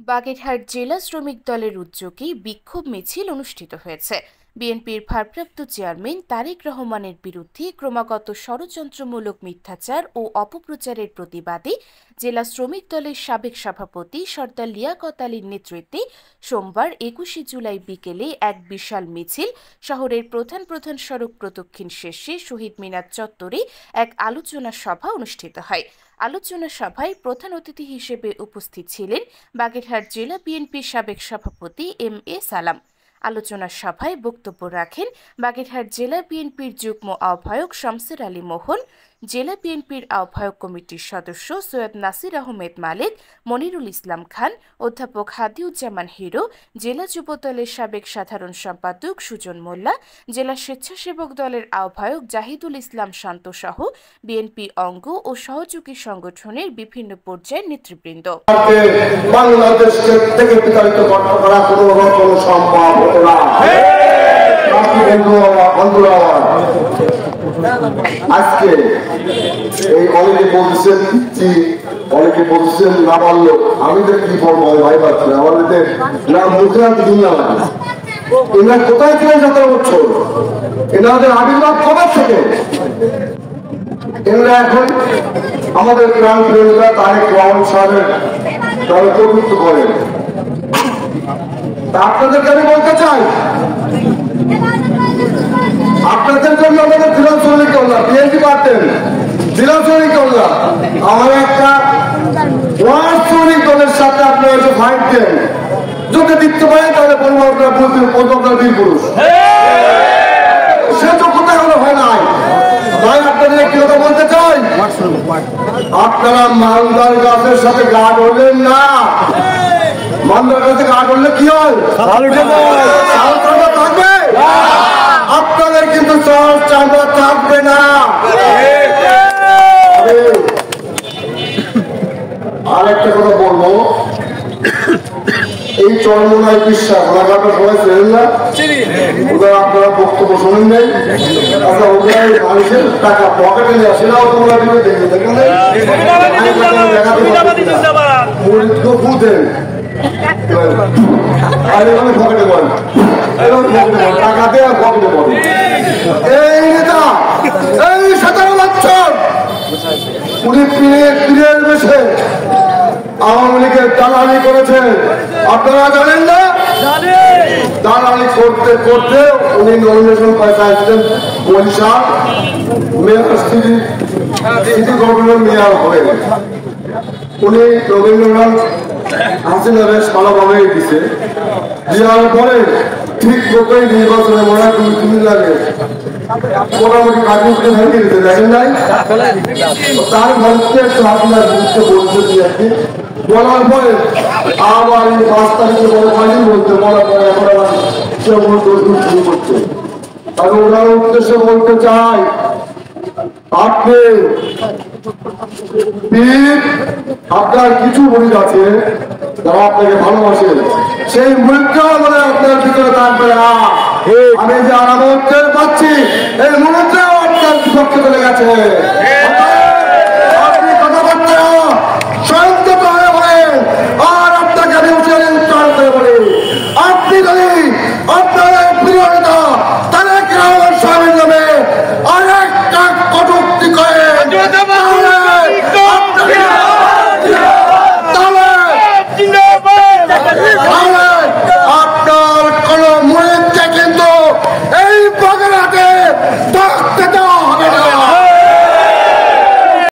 বাগেরহাট জেলা শ্রমিক দলের উদ্যোগে বিক্ষোভ মিছিল অনুষ্ঠিত হয়েছে। বিএনপির ভারপ্রাপ্ত চেয়ারম্যান তারেক রহমানের বিরুদ্ধে ক্রমাগত ষড়যন্ত্রমূলক মিথ্যাচার ও অপপ্রচারের প্রতিবাদে জেলা শ্রমিক দলের সাবেক সভাপতি সর্দার লিয়াকত আলীর নেতৃত্বে সোমবার ২১শে জুলাই বিকেলে এক বিশাল মিছিল শহরের প্রধান প্রধান সড়ক প্রদক্ষিণ শেষে শহীদ মিনার চত্বরে এক আলোচনা সভা অনুষ্ঠিত হয়। আলোচনা সভায় প্রধান অতিথি হিসেবে উপস্থিত ছিলেন বাগেরহাট জেলা বিএনপির সাবেক সভাপতি এম.এ. সালাম। আলোচনা সভায় বক্তব্য রাখেন বাগেরহাট জেলা বিএনপির যুগ্ম আহ্বায়ক শমসের আলী মোহন, জেলা বিএনপির আহ্বায়ক কমিটির সদস্য সৈয়দ নাসির আহমেদ মালিক, মনিরুল ইসলাম খান, অধ্যাপক হাদিউজ্জামান হিরো, জেলা যুবদলের সাবেক সাধারণ সম্পাদক সুজন মোল্লা, জেলা স্বেচ্ছাসেবক দলের আহ্বায়ক জাহিদুল ইসলাম শান্ত সহ বিএনপি অঙ্গ ও সহযোগী সংগঠনের বিভিন্ন পর্যায়ের নেতৃবৃন্দ। বাংলাদেশকে থেকে বিতাড়িত করা কোনো রকম সম্ভব হতো না। আজকে এই অনেকে বলছেন অনেকে বলছেন না পারলো, আমি তো কি বলবো ভাই পাচ্ছি না, আমাদের না মুখে আর দুনিয়া লাগে। এরা কোথায় ছিলেন 17 বছর? এনাদের আবির্ভাব কবে থেকে? এরা এখন আমাদের প্রাণ প্রেমিকা তারেক রহমান সাহেবের তারা কর্তৃত্ব করেন। তা আপনাদেরকে আমি বলতে চাই, আপনাদের জন্য আমাদের জেলা শ্রমিক দল না, বিএনপি পারতেন জেলা শ্রমিক দল না, আমার একটা ওয়ার্ড শ্রমিক দলের সাথে আপনারা যে ফাইট দেন, যদি দিতে পারেন তাহলে বলবো আপনার আপনার বীর পুরুষ। সে যোগ্যতা এখনো হয় নাই। তাই আপনাদের একটি কথা বলতে চাই, আপনারা মালদার গাছের সাথে গা ধরলেন না। মালদার গাছে গা ধরলে কি হয়? থাকবে, আপনাদের কিন্তু চাঁদা থাকবে না। আর একটা কথা বলবো, এই চরমনায় বিশ্বাস ওনাকে সবাই ছিলেন না, ওরা আপনারা বক্তব্য শোনেন নাই। আচ্ছা, ওরা মানুষের টাকা পকেটে নিয়ে আসে না, তোমরা দেখে দেখেন বুঝেন পকেটে বল, টাকা দিয়ে পকেটে বল। এই নেতা এই 17 বছর উনি পীরের বেশে আওয়ামী লীগের দালালি করেছেন, আপনারা জানেন না? দালালি করতে করতে উনি নমিনেশন পাইছিলেন Barishal mayor city government mayor হয়ে। উনি রবীন্দ্রনাথ হাসিনা বেশ ভালোভাবে দিচ্ছে, দেওয়ার পরে ঠিক মতোই নির্বাচনে মনে হয় 2-3 লাগে মোটামুটি কাজে ভেঙে দিতে দেখেন নাই। তার মধ্যে একটু আপনার বুঝতে বলতে দিয়েছি, বলার পরে আবার এই 5 তারিখে বলতে বলার পরে এখন আবার সে শুরু করছে। আমি ওনার উদ্দেশ্যে বলতে চাই, আপনি আপনার কিছু মরিদ আছে যারা আপনাকে ভালোবাসে, সেই মরিদটা মানে আপনার ভিতরে থাকবে না। আমি যে আরামত্বের পাচ্ছি, এই মরিদটাও আপনার বিপক্ষে চলে গেছে। আপনি কথাবার্তা সংযত হয়ে বলেন, আর আপনাকে আমি উচ্চারণ করে বলি, আপনি যদি আপনার প্রিয় নেতা